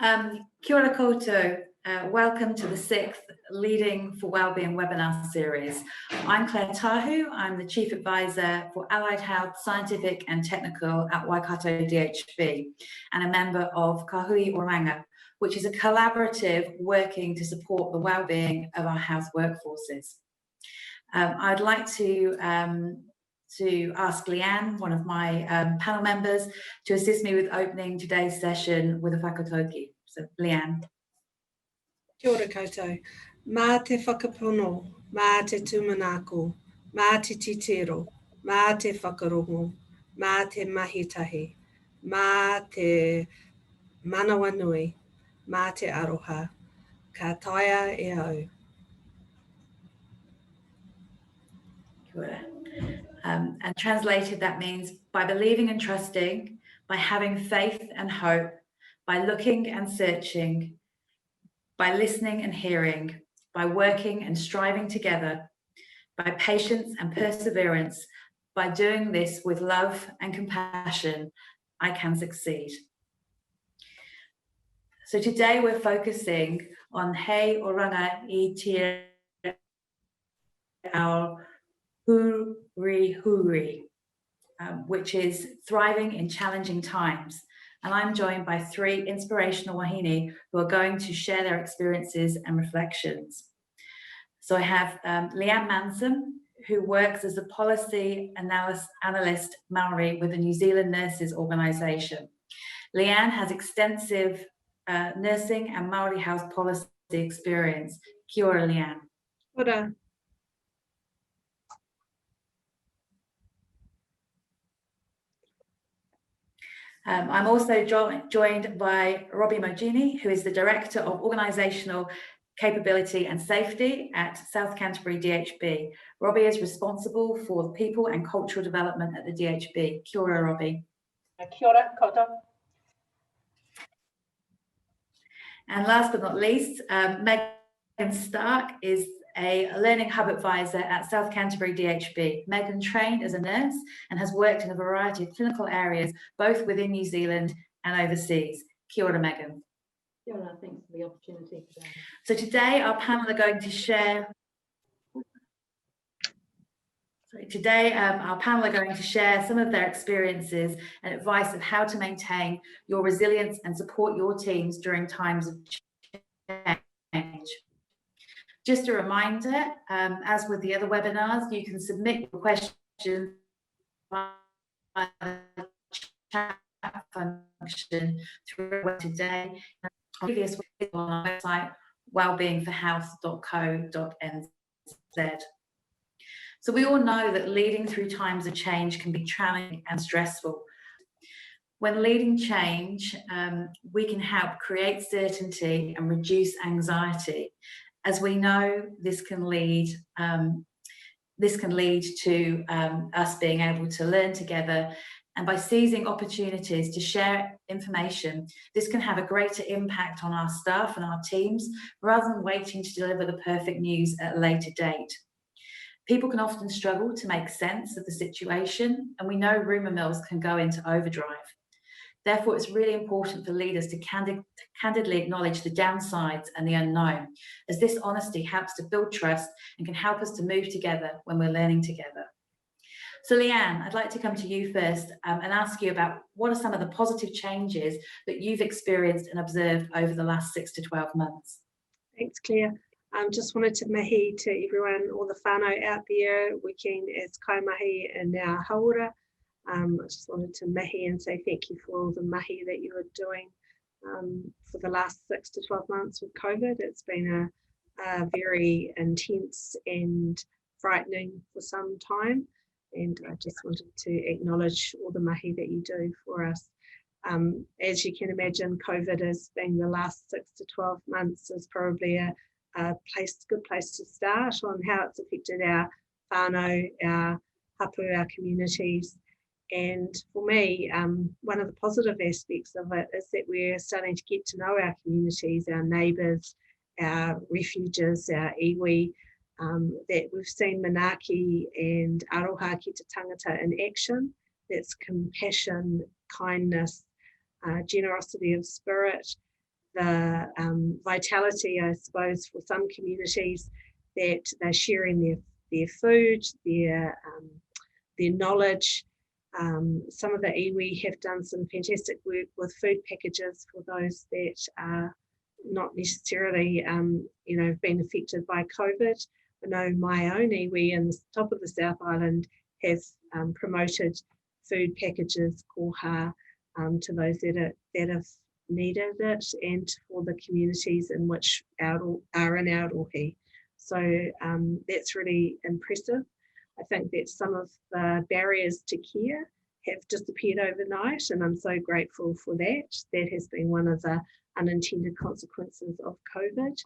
Kia ora koutou. Welcome to the 6th Leading for Wellbeing webinar series. I'm Claire Tahu. I'm the Chief Advisor for Allied Health, Scientific and Technical at Waikato DHB and a member of Kahui Oranga, which is a collaborative working to support the wellbeing of our health workforces. I'd like to ask Leanne, one of my panel members, to assist me with opening today's session with a whakatauki. So, Leanne. Kia ora koutou. Mā te whakapono, mā te tūmanako, mā te titiro, mā te whakarongo, mā te mahitahi, mā te manawa nui, mā te aroha, ka taia e au. Kia ora. And translated, that means by believing and trusting, by having faith and hope, by looking and searching, by listening and hearing, by working and striving together, by patience and perseverance, by doing this with love and compassion, I can succeed. So today we're focusing on Hei Oranga I Tia our hurihuri, which is thriving in challenging times. And I'm joined by 3 inspirational wahine who are going to share their experiences and reflections. So I have Leanne Manson, who works as a policy analyst Maori with the New Zealand Nurses Organisation. Leanne has extensive nursing and Maori health policy experience. Kia ora, Leanne. Ora. I'm also joined by Robbie Moginie, who is the Director of Organisational Capability and Safety at South Canterbury DHB. Robbie is responsible for people and cultural development at the DHB. Kia ora, Robbie. Kia ora, koutou. And last but not least, Megan Stark is a learning hub advisor at South Canterbury DHB. Megan trained as a nurse and has worked in a variety of clinical areas, both within New Zealand and overseas. Kia ora, Megan. Kia ora, thanks for the opportunity today. So today our panel are going to share some of their experiences and advice of how to maintain your resilience and support your teams during times of change. Just a reminder, as with the other webinars, you can submit your questions via the chat function throughout today. Previous on our website, wellbeingforhealth.co.nz. So we all know that leading through times of change can be challenging and stressful. When leading change, we can help create certainty and reduce anxiety. As we know, this can lead to us being able to learn together, and by seizing opportunities to share information, this can have a greater impact on our staff and our teams rather than waiting to deliver the perfect news at a later date. People can often struggle to make sense of the situation, and we know rumour mills can go into overdrive. Therefore, it's really important for leaders to candidly acknowledge the downsides and the unknown, as this honesty helps to build trust and can help us to move together when we're learning together. So Leanne, I'd like to come to you first and ask you about what are some of the positive changes that you've experienced and observed over the last 6 to 12 months? Thanks, Claire. Just wanted to mahi to everyone, all the whānau out there working as kaimahi in our haora. I just wanted to mahi and say thank you for all the mahi that you are doing for the last 6 to 12 months with COVID. It's been a very intense and frightening for some time, and I just wanted to acknowledge all the mahi that you do for us. As you can imagine, COVID has been the last 6 to 12 months is probably a good place to start on how it's affected our whānau, our hapu, our communities. And for me, one of the positive aspects of it is that we're starting to get to know our communities, our neighbours, our refuges, our iwi, that we've seen manaaki and aroha ki te tangata in action. That's compassion, kindness, generosity of spirit, vitality, I suppose, for some communities that they're sharing their food, their knowledge. Some of the iwi have done some fantastic work with food packages for those that are not necessarily, been affected by COVID. I know my own iwi in the top of the South Island have promoted food packages, koha, to those that have needed it, and for the communities in which are in Aotearoa. So that's really impressive. I think that some of the barriers to care have disappeared overnight, and I'm so grateful for that. That has been one of the unintended consequences of COVID.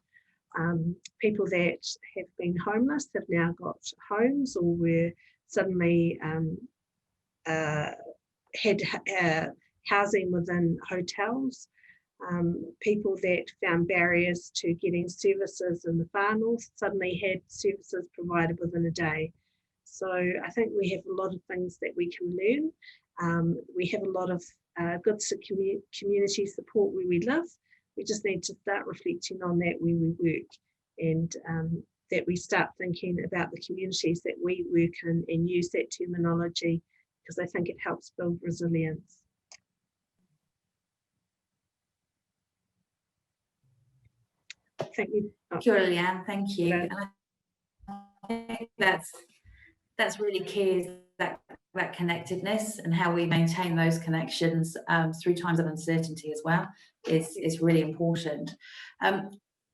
People that have been homeless have now got homes, or were suddenly had housing within hotels. People that found barriers to getting services in the far north suddenly had services provided within a day. So I think we have a lot of things that we can learn. We have a lot of good community support where we live. We just need to start reflecting on that where we work, and that we start thinking about the communities that we work in and use that terminology, because I think it helps build resilience. Thank you. Kia ora, Leanne, thank you. Yeah. And I think that's really key, is that connectedness, and how we maintain those connections through times of uncertainty as well is really important.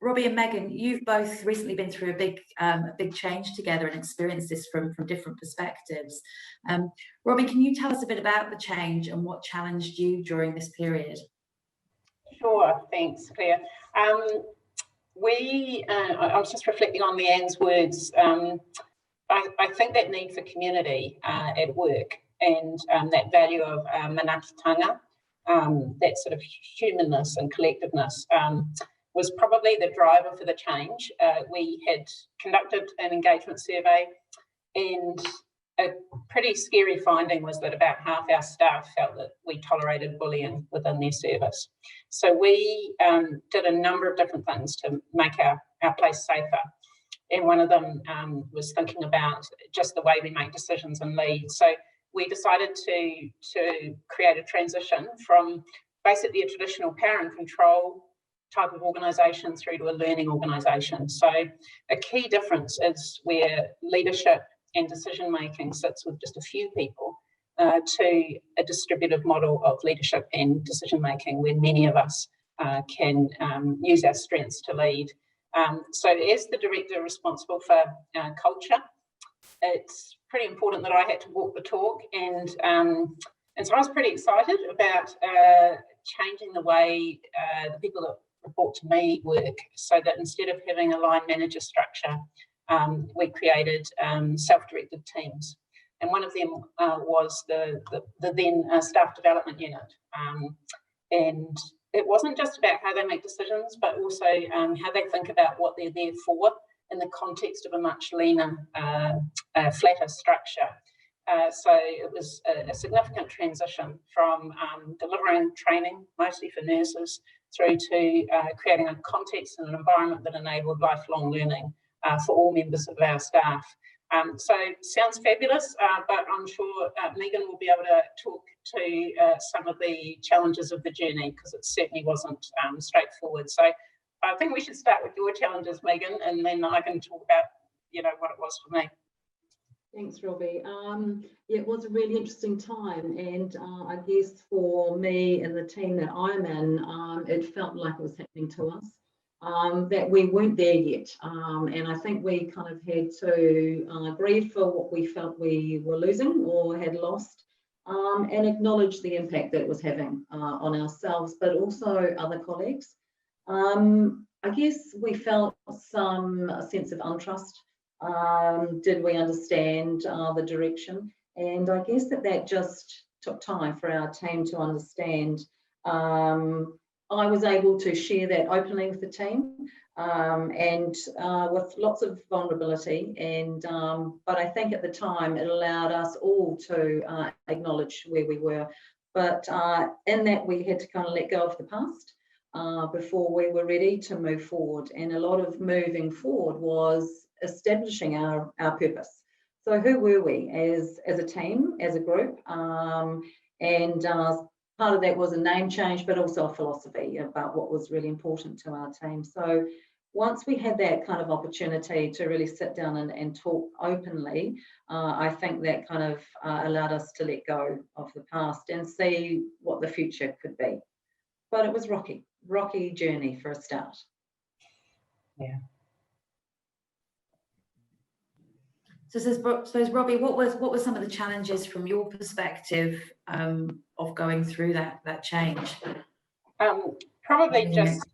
Robbie and Megan, you've both recently been through a big change together and experienced this from different perspectives. Robbie, can you tell us a bit about the change and what challenged you during this period? Sure, thanks, Claire. I was just reflecting on Leanne's words. I think that need for community at work, and that value of manaakitanga, that sort of humanness and collectiveness, was probably the driver for the change. We had conducted an engagement survey, and a pretty scary finding was that about half our staff felt that we tolerated bullying within their service. So we did a number of different things to make our place safer. And one of them was thinking about just the way we make decisions and lead. So we decided to create a transition from basically a traditional power and control type of organisation through to a learning organisation. So a key difference is where leadership and decision making sits with just a few people, to a distributive model of leadership and decision making where many of us can use our strengths to lead. So as the director responsible for culture, it's pretty important that I had to walk the talk, and so I was pretty excited about changing the way the people that report to me work, so that instead of having a line manager structure, we created self-directed teams. And one of them was the then staff development unit. And it wasn't just about how they make decisions, but also how they think about what they're there for in the context of a much leaner, flatter structure. So it was a significant transition from delivering training, mostly for nurses, through to creating a context and an environment that enabled lifelong learning for all members of our staff. So sounds fabulous, but I'm sure Megan will be able to talk to some of the challenges of the journey, because it certainly wasn't straightforward. So I think we should start with your challenges, Megan, and then I can talk about, what it was for me. Thanks, Robbie. Yeah, it was a really interesting time, and I guess for me and the team that I'm in, it felt like it was happening to us. That we weren't there yet, and I think we kind of had to grieve for what we felt we were losing or had lost, and acknowledge the impact that it was having on ourselves, but also other colleagues. I guess we felt a sense of untrust. Did we understand the direction? And I guess that just took time for our team to understand. I was able to share that openly with the team, and with lots of vulnerability, and but I think at the time it allowed us all to acknowledge where we were. But in that we had to kind of let go of the past, before we were ready to move forward. And a lot of moving forward was establishing our purpose. So who were we as a team, as a group? And part of that was a name change, but also a philosophy about what was really important to our team. So once we had that kind of opportunity to really sit down and talk openly, I think that kind of allowed us to let go of the past and see what the future could be. But it was rocky journey for a start. Yeah. So Robbie, what were some of the challenges from your perspective of going through that change? Probably just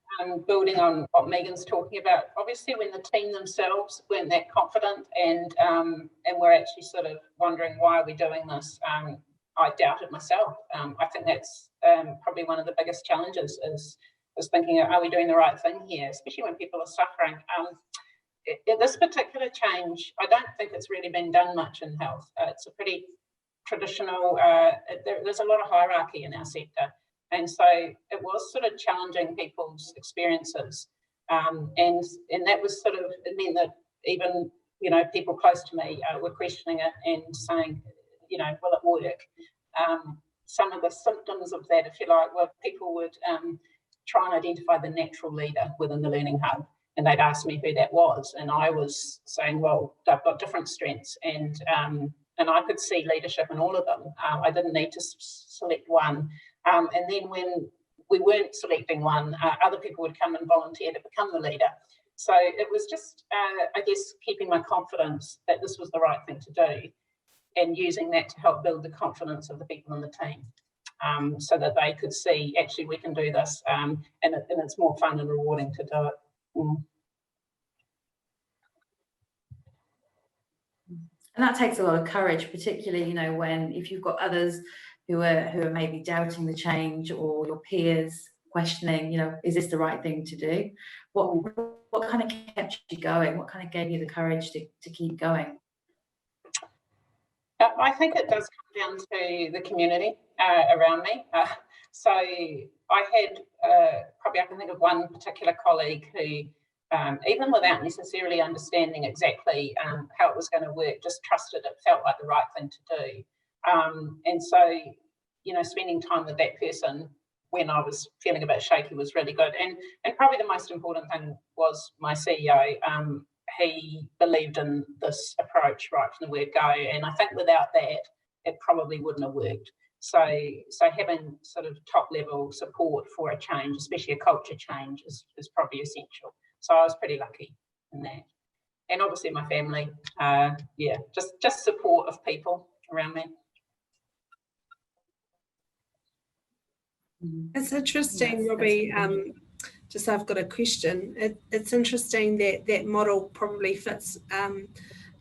building on what Megan's talking about. Obviously, when the team themselves weren't that confident and we're actually sort of wondering why are we doing this, I doubted myself. I think that's probably one of the biggest challenges is thinking, are we doing the right thing here, especially when people are suffering. This particular change, I don't think it's really been done much in health. It's a pretty traditional, there's a lot of hierarchy in our sector. And so it was sort of challenging people's experiences. And that was sort of, it meant that even, people close to me were questioning it and saying, will it work? Some of the symptoms of that, if you like, were people would try and identify the natural leader within the Learning Hub. And they'd ask me who that was. And I was saying, well, they've got different strengths. And I could see leadership in all of them. I didn't need to select one. And then when we weren't selecting one, other people would come and volunteer to become the leader. So it was just, I guess, keeping my confidence that this was the right thing to do and using that to help build the confidence of the people in the team so that they could see, actually, we can do this and it's more fun and rewarding to do it. And that takes a lot of courage, particularly, if you've got others who are maybe doubting the change or your peers questioning, is this the right thing to do? What kind of kept you going? What kind of gave you the courage to keep going? I think it does come down to the community around me. So I had probably I can think of one particular colleague who, even without necessarily understanding exactly how it was going to work, just trusted it felt like the right thing to do. And so, spending time with that person when I was feeling a bit shaky was really good. And probably the most important thing was my CEO. He believed in this approach right from the word go. And I think without that, it probably wouldn't have worked. So having sort of top level support for a change, especially a culture change, is probably essential. So I was pretty lucky in that. And obviously my family, just support of people around me. It's interesting, Robbie. Just I've got a question. It's interesting that model probably fits,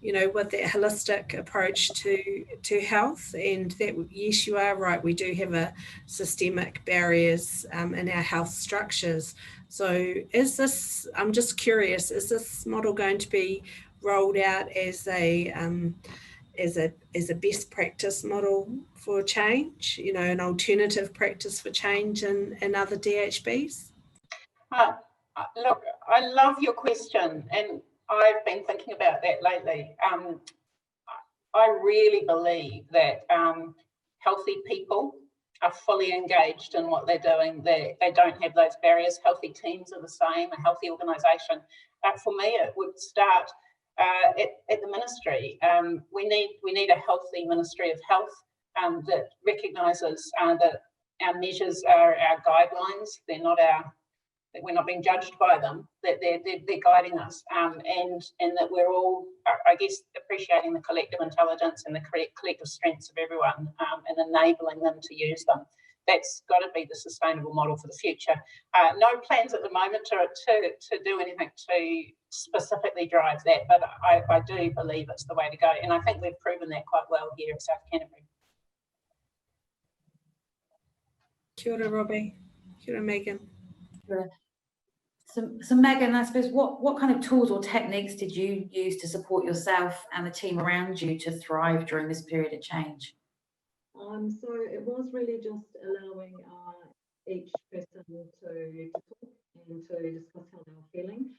with that holistic approach to health, and that, yes, you are right. We do have a systemic barriers in our health structures. So is this, I'm just curious, is this model going to be rolled out as a best practice model for change, an alternative practice for change in other DHBs? Look, I love your question, and I've been thinking about that lately. I really believe that healthy people are fully engaged in what they're doing. They don't have those barriers. Healthy teams are the same, a healthy organisation. For me, it would start at the ministry. We need a healthy Ministry of Health that recognises that our measures are our guidelines. They're not that we're not being judged by them, that they're guiding us, and that we're all, I guess, appreciating the collective intelligence and the collective strengths of everyone and enabling them to use them. That's got to be the sustainable model for the future. No plans at the moment to do anything to specifically drive that, but I do believe it's the way to go, and I think we've proven that quite well here at South Canterbury. Kia ora, Robbie. Kia ora, Megan. So Megan, I suppose what kind of tools or techniques did you use to support yourself and the team around you to thrive during this period of change? So it was really just allowing each person to talk and to discuss how they were feeling.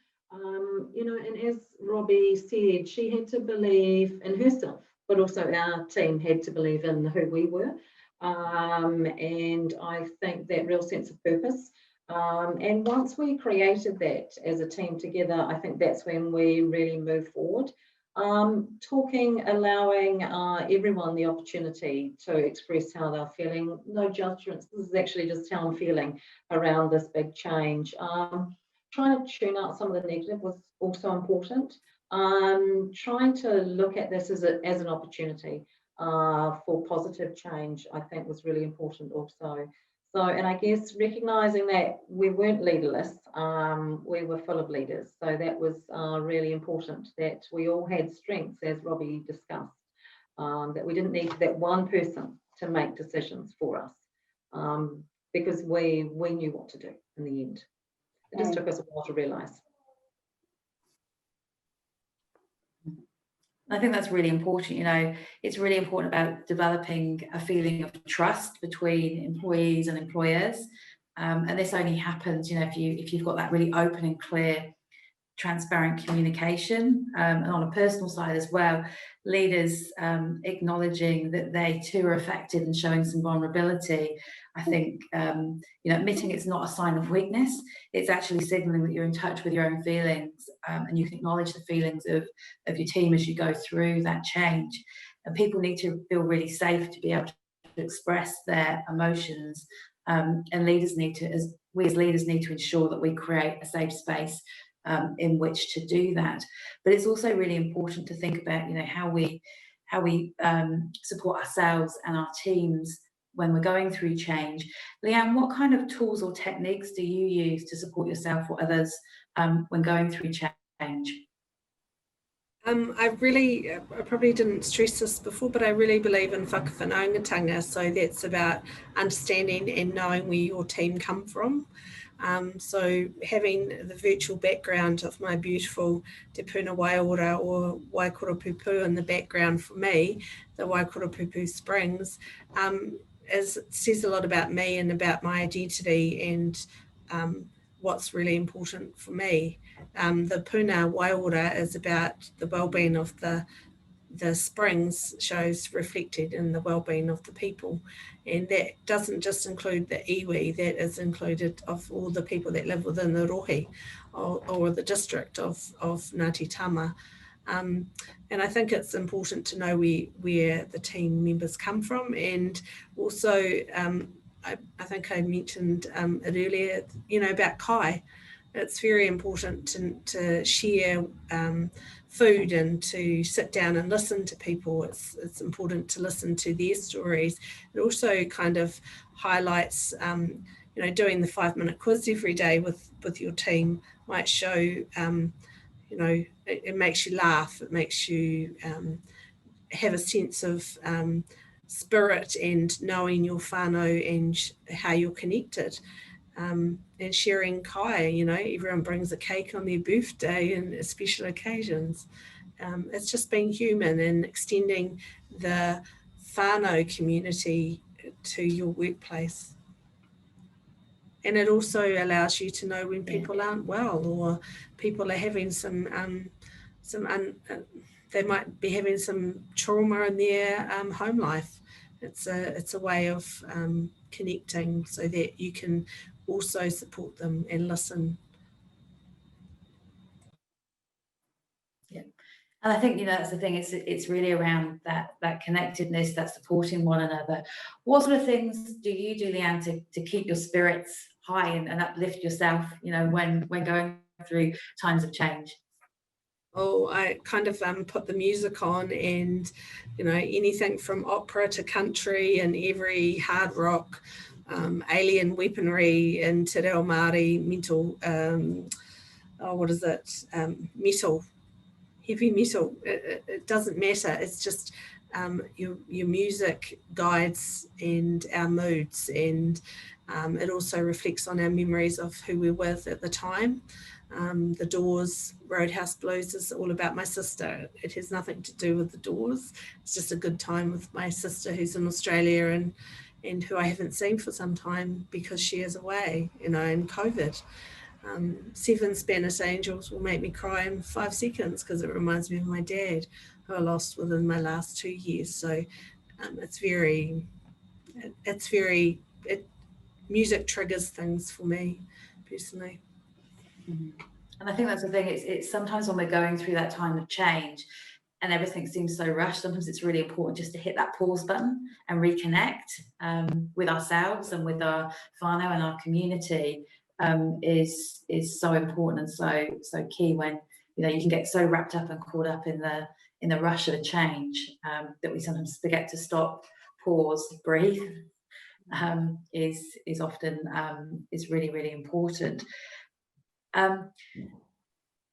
You know, and as Robbie said, she had to believe in herself, but also our team had to believe in who we were. And I think that real sense of purpose. And once we created that as a team together, I think that's when we really move forward. Talking, allowing everyone the opportunity to express how they're feeling, no judgments. This is actually just how I'm feeling around this big change. Trying to tune out some of the negative was also important. Trying to look at this as an opportunity for positive change, I think was really important also. So, and I guess recognizing that we weren't leaderless, we were full of leaders. So that was really important, that we all had strengths, as Robbie discussed, that we didn't need that one person to make decisions for us, because we knew what to do in the end. It just took us a while to realise. I think that's really important. You know, it's really important about developing a feeling of trust between employees and employers. And this only happens, you know, if you've got that really open and clear, transparent communication. And on a personal side as well, leaders acknowledging that they too are affected and showing some vulnerability. I think, you know, admitting it's not a sign of weakness, it's actually signaling that you're in touch with your own feelings, and you can acknowledge the feelings of your team as you go through that change. And people need to feel really safe to be able to express their emotions. And leaders need to, we as leaders need to ensure that we create a safe space in which to do that. But it's also really important to think about, you know, how we support ourselves and our teams when we're going through change. Leanne, what kind of tools or techniques do you use to support yourself or others when going through change? I probably didn't stress this before, but I really believe in whakawhanaungatanga. So that's about understanding and knowing where your team come from. So having the virtual background of my beautiful Te Puna Waiora or Waikoropupu in the background for me, the Waikoropupu Springs, says a lot about me and about my identity and what's really important for me. The Puna Waiora is about the well-being of the springs, shows reflected in the well-being of the people, and that doesn't just include the iwi, that is included of all the people that live within the rohe or the district of Ngāti Tama. And I think it's important to know where the team members come from, and also I think I mentioned it earlier, you know, about kai. It's very important to share food and to sit down and listen to people. It's important to listen to their stories. It also kind of highlights, you know, doing the 5-minute quiz every day with your team might show, you know, it makes you laugh. It makes you have a sense of spirit and knowing your whānau and how you're connected. And sharing kai, you know, everyone brings a cake on their birthday and special occasions. It's just being human and extending the whānau community to your workplace. And it also allows you to know when people aren't well, or people are having they might be having some trauma in their home life. It's a way of connecting so that you can also support them and listen. Yeah, and I think, you know, that's the thing. It's really around that connectedness, that supporting one another. What sort of things do you do, Leanne, to keep your spirits high and uplift yourself, you know, when going through times of change? Oh, I kind of put the music on, and, you know, anything from opera to country and every hard rock, alien weaponry and te reo Māori metal, metal, heavy metal. It doesn't matter. It's just your music guides and our moods, and it also reflects on our memories of who we're with at the time. The Doors, Roadhouse Blues is all about my sister. It has nothing to do with the Doors. It's just a good time with my sister who's in Australia, and who I haven't seen for some time because she is away, you know, in COVID. 7 Spanish angels will make me cry in 5 seconds because it reminds me of my dad, who I lost within my last 2 years. So music triggers things for me personally. And I think that's the thing, it's sometimes when we're going through that time of change and everything seems so rushed, sometimes it's really important just to hit that pause button and reconnect with ourselves and with our whānau and our community is so important and so key when, you know, you can get so wrapped up and caught up in the rush of a change that we sometimes forget to stop, pause, breathe. Is often is really, really important.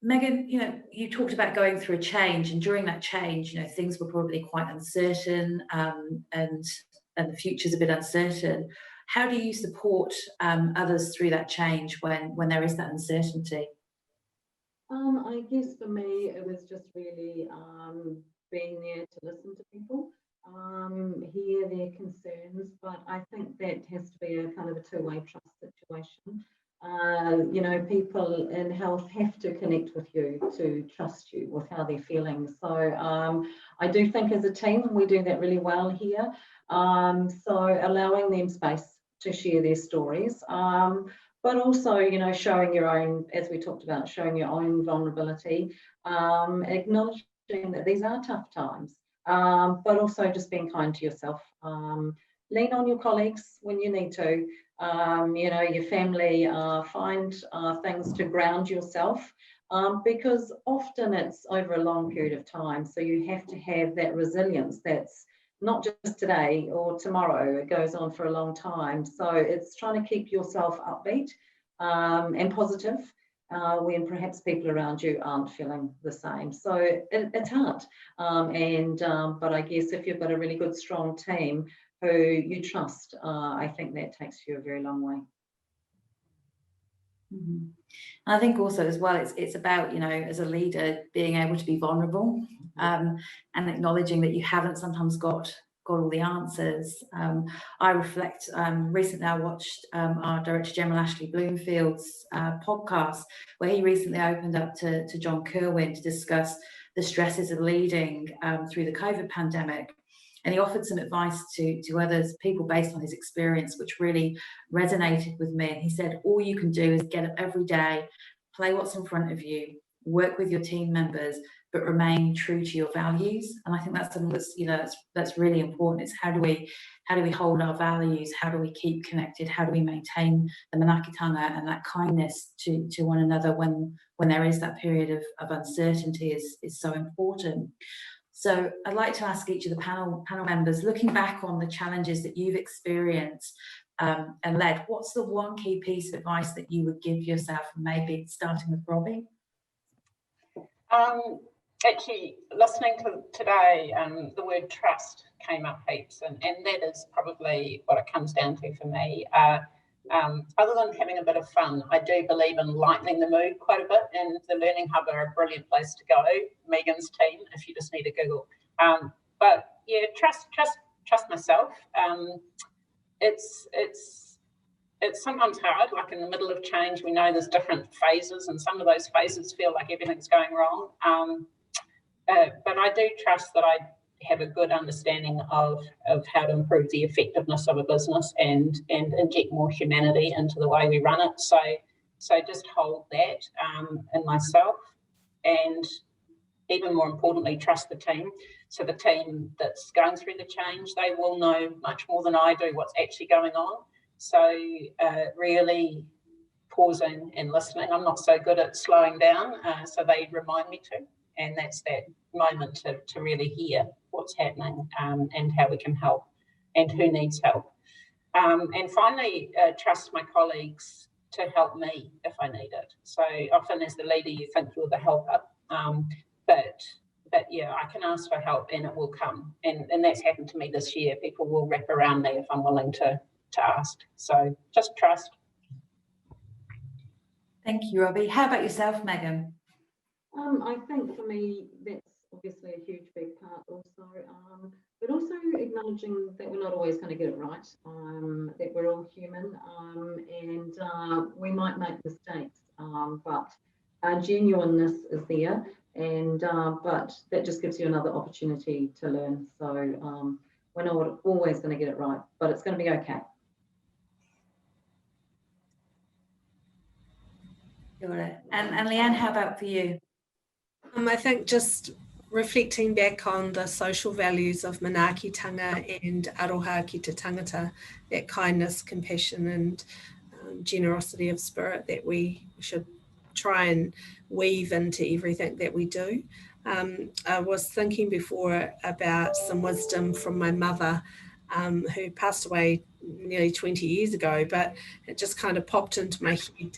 Megan, you know, you talked about going through a change, and during that change, you know, things were probably quite uncertain, and the future's a bit uncertain. How do you support others through that change when there is that uncertainty? I guess for me, it was just really being there to listen to people, hear their concerns, but I think that has to be a kind of a two-way trust situation. You know, people in health have to connect with you to trust you with how they're feeling. So I do think as a team, we do that really well here. So allowing them space to share their stories, but also, you know, showing your own, as we talked about, showing your own vulnerability, acknowledging that these are tough times, but also just being kind to yourself. Lean on your colleagues when you need to. You know, your family, find things to ground yourself, because often it's over a long period of time. So you have to have that resilience that's not just today or tomorrow, it goes on for a long time. So it's trying to keep yourself upbeat and positive when perhaps people around you aren't feeling the same. So it's hard. But I guess if you've got a really good, strong team who you trust, I think that takes you a very long way. Mm-hmm. I think also as well, it's about, you know, as a leader, being able to be vulnerable and acknowledging that you haven't sometimes got all the answers. I reflect, recently I watched our Director General Ashley Bloomfield's podcast, where he recently opened up to John Kerwin to discuss the stresses of leading through the COVID pandemic. And he offered some advice to others, people based on his experience, which really resonated with me. And he said, all you can do is get up every day, play what's in front of you, work with your team members, but remain true to your values. And I think that's something that's, you know, that's really important. It's how do we hold our values? How do we keep connected? How do we maintain the manaakitanga and that kindness to one another when there is that period of uncertainty is so important. So I'd like to ask each of the panel members, looking back on the challenges that you've experienced and led, what's the one key piece of advice that you would give yourself, maybe starting with Robbie? Actually, listening to today, the word trust came up heaps, and that is probably what it comes down to for me. Other than having a bit of fun, I do believe in lightening the mood quite a bit, and the Learning Hub are a brilliant place to go. Megan's team, if you just need a Google. But yeah, trust myself. It's sometimes hard, like in the middle of change, we know there's different phases, and some of those phases feel like everything's going wrong. But I do trust that I have a good understanding of how to improve the effectiveness of a business and inject more humanity into the way we run it. So just hold that in myself, and even more importantly, trust the team. So the team that's going through the change, they will know much more than I do what's actually going on. So really pausing and listening. I'm not so good at slowing down, so they remind me to. And that's that moment to really hear what's happening and how we can help and who needs help. And finally, trust my colleagues to help me if I need it. So often as the leader, you think you're the helper, but yeah, I can ask for help and it will come. And that's happened to me this year. People will wrap around me if I'm willing to ask. So just trust. Thank you, Robbie. How about yourself, Megan? I think for me, that's obviously a huge big part also. but also acknowledging that we're not always going to get it right, that we're all human, and we might make mistakes, but our genuineness is there, and but that just gives you another opportunity to learn. So we're not always going to get it right, but it's going to be okay. And Leanne, how about for you? I think just reflecting back on the social values of manaakitanga and aroha ki te tangata, that kindness, compassion and generosity of spirit that we should try and weave into everything that we do. I was thinking before about some wisdom from my mother, who passed away nearly 20 years ago, but it just kind of popped into my head.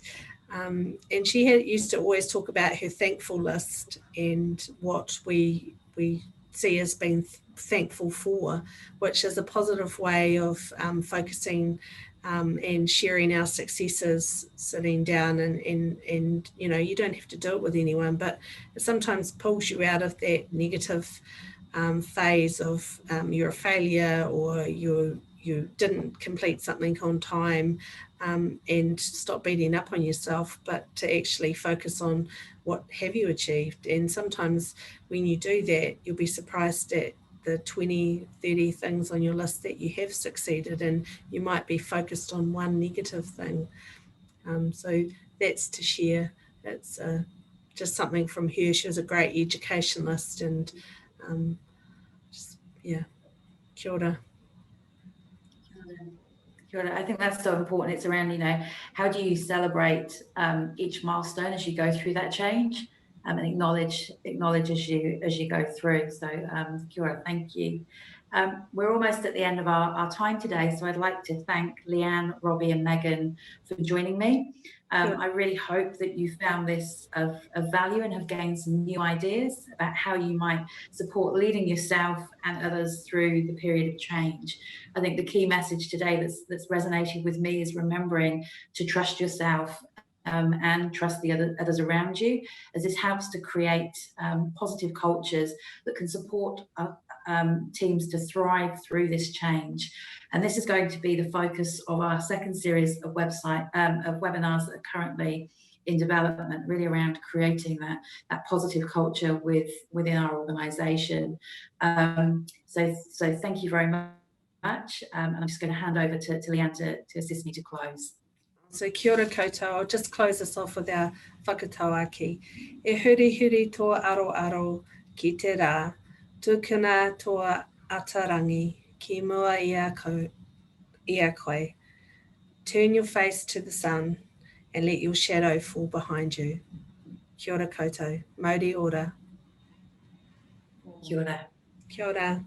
And she used to always talk about her thankful list and what we see as being thankful for, which is a positive way of focusing and sharing our successes, sitting down and you know, you don't have to do it with anyone, but it sometimes pulls you out of that negative phase of you're a failure or you didn't complete something on time, and stop beating up on yourself, but to actually focus on what have you achieved. And sometimes when you do that, you'll be surprised at the 20, 30 things on your list that you have succeeded, and you might be focused on one negative thing. So that's to share. It's just something from her. She was a great educationalist, and yeah, kia ora. I think that's so important. It's around, you know, how do you celebrate each milestone as you go through that change, and acknowledge as you go through. So kia ora, thank you. We're almost at the end of our time today, so I'd like to thank Leanne, Robbie and Megan for joining me. I really hope that you found this of value and have gained some new ideas about how you might support leading yourself and others through the period of change. I think the key message today that's resonated with me is remembering to trust yourself and trust the others around you, as this helps to create positive cultures that can support teams to thrive through this change. And this is going to be the focus of our second series of webinars that are currently in development, really around creating that positive culture within our organisation. So thank you very much. And I'm just going to hand over to Leanne to assist me to close. So kia ora koutou. I'll just close us off with our whakatauaki. E hurihuri tō aro ki te rā, tukuna tō atarangi, ki mua ia koe. Turn your face to the sun and let your shadow fall behind you. Kia ora koutou. Mauri ora. Kia ora. Kia ora.